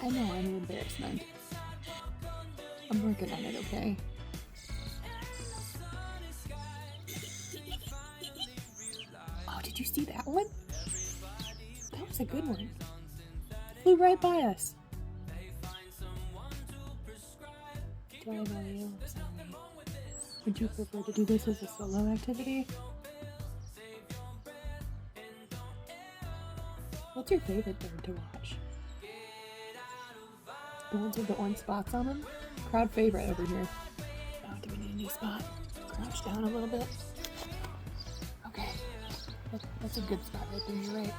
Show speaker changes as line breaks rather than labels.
I know I'm an embarrassment. I'm working on it, okay? Oh, did you see that one? That was a good one. Flew right by us. Do I know you? I'm sorry. Would you prefer to do this as a solo activity? What's your favorite bird to watch? The ones with the orange spots on them? Crowd favorite over here. Oh, do we need a new spot? Crouch down a little bit. Okay. That's a good spot right there, you're right.